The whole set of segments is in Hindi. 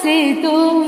से तुम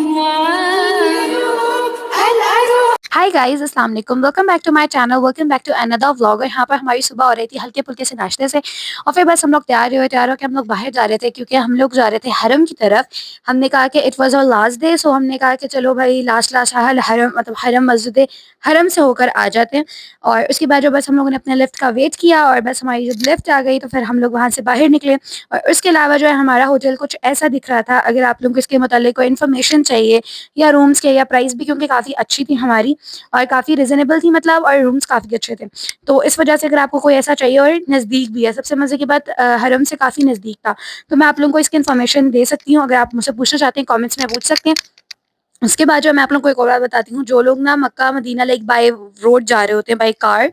हाय गाइस, अस्सलाम वालेकुम। Welcome back to my channel, welcome back to another vlog. और यहाँ पर हमारी सुबह हो रही थी हल्के फुल्के से नाश्ते से, और फिर बस हम लोग तैयार होकर हम लोग बाहर जा रहे थे क्योंकि हम लोग जा रहे थे हरम की तरफ। हमने कहा कि it was our last day, so हमने कहा कि चलो भाई लास्ट लास्ट हरम मतलब हरम मस्जिद हरम से होकर आ जाते हैं। और उसके बाद जो बस हम लोगों ने अपने लिफ्ट का वेट किया, और बस हमारी जब लिफ्ट आ गई तो फिर हम लोग वहाँ से बाहर निकले। और उसके अलावा जो है हमारा होटल कुछ ऐसा दिख रहा था। अगर आप लोगों को इसके मतलब कोई इन्फॉर्मेशन चाहिए या रूम्स के या प्राइस भी, क्योंकि काफ़ी अच्छी थी हमारी और काफ़ी रिजनेबल थी मतलब, और रूम्स काफ़ी अच्छे थे। तो इस वजह से अगर आपको कोई ऐसा चाहिए और नज़दीक भी है, सबसे मज़े की बात हरम से काफ़ी नज़दीक था, तो मैं आप लोगों को इसकी इन्फॉर्मेशन दे सकती हूँ। अगर आप मुझसे पूछना चाहते हैं कमेंट्स में पूछ सकते हैं। उसके बाद जो मैं आप लोगों को एक और बात बताती हूँ। जो लोग ना Mecca Medina like by road जा रहे होते हैं बाय कार,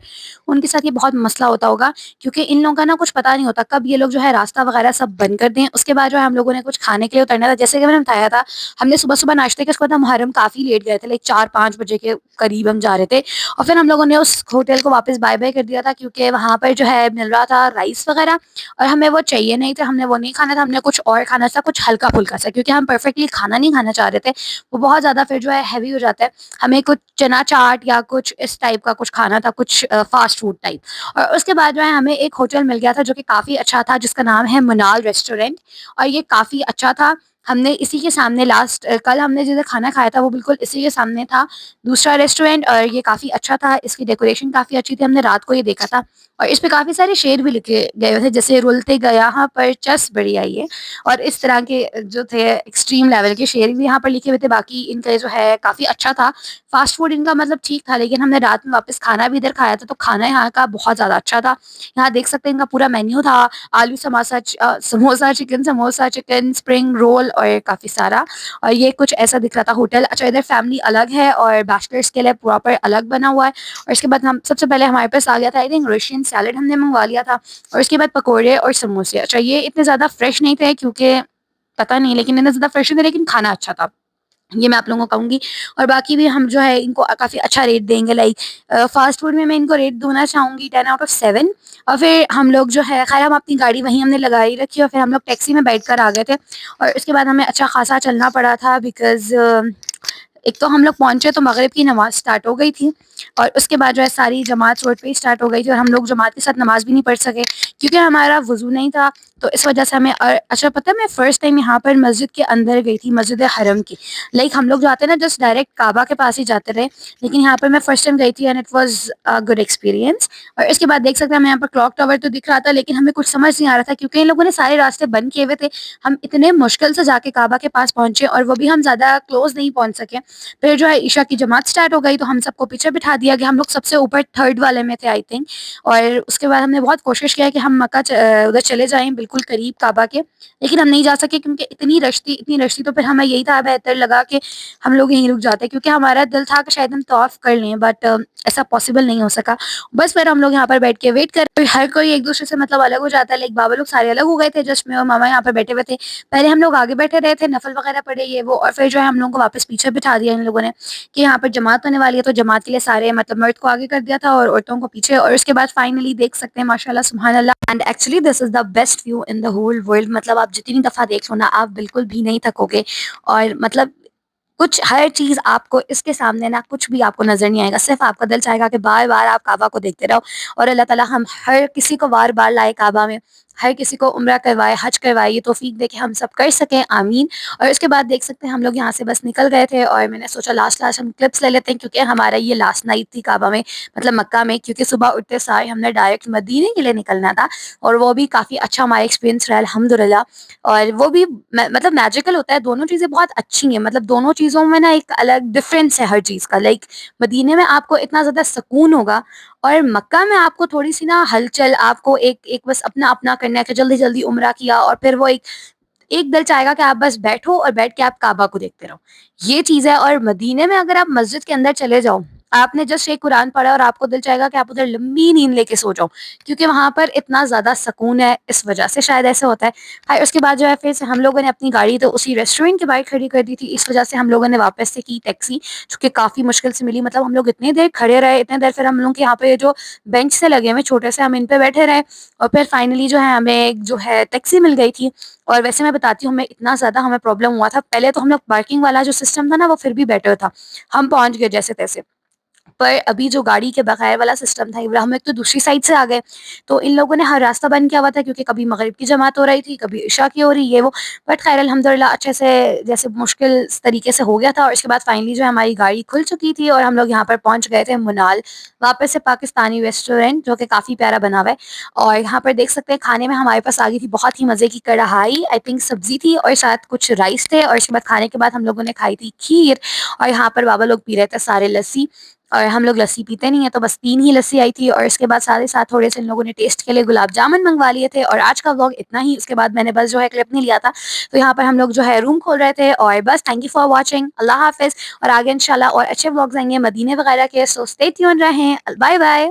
उनके साथ ये बहुत मसला होता होगा, क्योंकि इन लोगों का ना कुछ पता नहीं होता कब ये लोग जो है रास्ता वगैरह सब बंद कर दें। उसके बाद जो है हम लोगों ने कुछ खाने के लिए उतरना था, जैसे कि मैंने बताया था। हमने सुबह सुबह नाश्ते के उसके बाद हम हरम काफ़ी लेट गए थे, लाइक 4-5 बजे के करीब हम जा रहे थे। और फिर हम लोगों ने उस होटल को वापस बाय बाय कर दिया था, क्योंकि वहाँ पर जो है मिल रहा था राइस वगैरह, और हमें वो चाहिए नहीं था। हमने वो नहीं खाना था, हमने कुछ और खाना था, कुछ हल्का फुल्का सा, क्योंकि हम परफेक्टली खाना नहीं खाना चाह रहे थे। वो बहुत ज़्यादा फिर जो है हैवी हो जाता है। हमें कुछ चना चाट या कुछ इस टाइप का कुछ खाना था, कुछ फास्ट फूड टाइप। और उसके बाद जो है हमें एक होटल मिल गया था जो कि काफ़ी अच्छा था, जिसका नाम है मनाल रेस्टोरेंट। और ये काफ़ी अच्छा था। हमने इसी के सामने कल हमने जिधर खाना खाया था वो बिल्कुल इसी के सामने था दूसरा रेस्टोरेंट, और ये काफ़ी अच्छा था। इसकी डेकोरेशन काफ़ी अच्छी थी, हमने रात को ये देखा था। और इस पे काफ़ी सारे शेर भी लिखे गए हुए थे, जैसे रुलते गया यहाँ पर चस बड़ी आई है। और इस तरह के जो थे एक्सट्रीम लेवल के शेर भी यहाँ पर लिखे हुए थे। बाकी इनका जो है काफ़ी अच्छा था। फास्ट फूड इनका मतलब ठीक था, लेकिन हमने रात में वापस खाना भी इधर खाया था, तो खाना यहाँ का बहुत ज़्यादा अच्छा था। यहाँ देख सकते हैं इनका पूरा मेन्यू था। आलू samosa samosa chicken spring roll और काफ़ी सारा। और ये कुछ ऐसा दिख रहा था होटल। अच्छा, इधर फैमिली अलग है और बैचलर्स के लिए प्रॉपर अलग बना हुआ है। और इसके बाद हम सबसे पहले हमारे पास आ गया था आई थिंक रशियन सैलड, हमने मंगवा लिया था। और इसके बाद पकोड़े और समोसे। अच्छा, ये इतने ज़्यादा फ्रेश नहीं थे, क्योंकि पता नहीं, लेकिन इतना ज़्यादा फ्रेश नहीं थे, लेकिन खाना अच्छा था। ये मैं आप लोगों को कहूँगी। और बाकी भी हम जो है इनको काफ़ी अच्छा रेट देंगे। लाइक फास्ट फूड में मैं इनको रेट देना चाहूँगी 10 आउट ऑफ 7। और फिर हम लोग जो है खैर हम अपनी गाड़ी वहीं हमने लगाई रखी, और फिर हम लोग टैक्सी में बैठ कर आ गए थे। और उसके बाद हमें अच्छा खासा चलना पड़ा था, बिकॉज़ एक तो हम लोग पहुँचे तो मगरिब की नमाज़ स्टार्ट हो गई थी, और उसके बाद जो है सारी जमात रोड पे ही स्टार्ट हो गई थी, और हम लोग जमात के साथ नमाज़ भी नहीं पढ़ सके, क्योंकि हमारा वज़ू नहीं था। तो इस वजह से हमें अच्छा पता है, मैं फ़र्स्ट टाइम यहाँ पर मस्जिद के अंदर गई थी, मस्जिद हरम की। लाइक हम लोग जाते हैं ना जस्ट डायरेक्ट काबा के पास ही जाते रहे, लेकिन यहाँ पर मैं फर्स्ट टाइम गई थी and it was a good experience. और इसके बाद देख सकते हैं हमें यहाँ पर क्लॉक टावर तो दिख रहा था, लेकिन हमें कुछ समझ नहीं आ रहा था, क्योंकि इन लोगों ने सारे रास्ते बंद किए हुए थे। हम इतने मुश्किल से जाके काबा के पास पहुँचे, और वो भी हम ज़्यादा क्लोज़ नहीं पहुँच सके। फिर जो है ईशा की जमात स्टार्ट हो गई, तो हम सबको पीछे बिठा दिया गया। हम लोग सबसे ऊपर थर्ड वाले में थे आई थिंक। और उसके बाद हमने बहुत कोशिश किया कि हम उधर चले जाएं बिल्कुल करीब काबा के, लेकिन हम नहीं जा सके, क्योंकि इतनी रश थी। तो फिर हमें यही था बेहतर लगा कि हम लोग यहीं रुक जाते, क्योंकि हमारा दिल था कि शायद हम तवाफ कर लें, बट ऐसा पॉसिबल नहीं हो सका। बस फिर हम लोग यहाँ पर बैठ के वेट कर, हर कोई एक दूसरे से मतलब अलग हो जाता है। लाइक बाबा लोग सारे अलग हो गए थे, जस्ट मैं और मामा यहाँ पर बैठे हुए थे। पहले हम लोग आगे बैठे रहे थे, नफल वगैरह पढ़े ये वो, और फिर जो है हम लोगों को वापस पीछे बिठा दिया इन लोगों ने कि यहाँ पर जमात होने वाली है। तो जमात के लिए सारे मतलब मर्द को आगे कर दिया था और औरतों को पीछे। और उसके बाद फाइनली देख सकते हैं माशाल्लाह सुभान अल्लाह, and actually this is the best view in the whole world. मतलब आप जितनी दफ़ा देख लो ना, आप बिल्कुल भी नहीं थकोगे। और मतलब कुछ हर चीज़ आपको इसके सामने ना कुछ भी आपको नज़र नहीं आएगा। सिर्फ़ आपका दिल चाहेगा कि बार-बार आप काबा को देखते रहो, और अल्लाह ताला हम हर किसी को बार-बार लाए काबा में, हर किसी को उम्रा करवाए, हज करवाए, ये तौफ़ीक दे के हम सब कर सकें, आमीन। और उसके बाद देख सकते हैं हम लोग यहाँ से बस निकल गए थे, और मैंने सोचा लास्ट-लास्ट हम क्लिप्स ले लेते हैं, क्योंकि हमारा ये लास्ट नाइट थी काबा में, मतलब मक्का में, क्योंकि सुबह उठते सार हमने डायरेक्ट मदीने के लिए निकलना था। और वो भी काफ़ी अच्छा हमारा एक्सपीरियंस रहा अल्हम्दुलिल्लाह। और वो भी मतलब मैजिकल होता है। दोनों चीज़ें बहुत अच्छी हैं, मतलब दोनों चीज़ों में ना एक अलग डिफरेंस है हर चीज़ का। लाइक मदीने में आपको इतना ज़्यादा सुकून होगा, और मक्का में आपको थोड़ी सी ना हलचल, आपको एक एक बस अपना अपना करना है कि जल्दी जल्दी उम्रा किया, और फिर वो एक एक दिल चाहेगा कि आप बस बैठो और बैठ के आप काबा को देखते रहो। ये चीज़ है। और मदीने में अगर आप मस्जिद के अंदर चले जाओ, आपने जस्ट एक कुरान पढ़ा और आपको दिल चाहेगा कि आप उधर लंबी नींद लेके सो जाओ, क्योंकि वहाँ पर इतना ज़्यादा सुकून है, इस वजह से शायद ऐसा होता है। फिर उसके बाद जो है फिर से हम लोगों ने अपनी गाड़ी तो उसी रेस्टोरेंट के बाहर खड़ी कर दी थी, इस वजह से हम लोगों ने वापस से की टैक्सी, जो कि काफ़ी मुश्किल से मिली। मतलब हम लोग इतनी देर खड़े रहे, इतनी देर फिर हम लोग के यहाँ पे जो बेंच से लगे हुए छोटे से, हम इन पे बैठे रहे और फिर फाइनली जो है हमें एक जो है टैक्सी मिल गई थी। और वैसे मैं बताती हूँ, हमें इतना ज़्यादा हमें प्रॉब्लम हुआ था, पहले तो हम लोग पार्किंग वाला जो सिस्टम था ना वो फिर भी बेटर था, हम पहुँच गए जैसे-तैसे। पर अभी जो गाड़ी के बगैर वाला सिस्टम था, इब्रा हम एक तो दूसरी साइड से आ गए, तो इन लोगों ने हर रास्ता बंद किया हुआ था, क्योंकि कभी मगरिब की जमात हो रही थी, कभी इशा की हो रही, ये वो। बट खैर अल्हम्दुलिल्लाह अच्छे से, जैसे मुश्किल तरीके से हो गया था और इसके बाद फाइनली जो है हमारी गाड़ी खुल चुकी थी और हम लोग यहाँ पर पहुँच गए थे मुनाल, वापस से पाकिस्तानी रेस्टोरेंट, जो कि काफ़ी प्यारा बना हुआ है। और यहाँ पर देख सकते हैं खाने में हमारे पास आ गई थी बहुत ही मज़े की कढ़ाई, आई थिंक सब्ज़ी थी और साथ कुछ राइस थे, और इसके बाद खाने के बाद हम लोगों ने खाई थी खीर। और यहाँ पर बाबा लोग पी रहे थे सारे लस्सी, और हम लोग लस्सी पीते नहीं है, तो बस 3 ही लस्सी आई थी और इसके बाद साथ ही साथ थोड़े से इन लोगों ने टेस्ट के लिए गुलाब जामुन मँगवा लिए थे। और आज का व्लॉग इतना ही, उसके बाद मैंने बस जो है क्लिप नहीं लिया था। तो यहाँ पर हम लोग जो है रूम खोल रहे थे और बस थैंक यू फॉर वॉचिंग। अल्लाह हाफ़िज़। और आगे इंशाल्लाह और अच्छे व्लॉग्स आएँगे मदीने वगैरह के, सो स्टे ट्यून्ड रहें। Bye bye.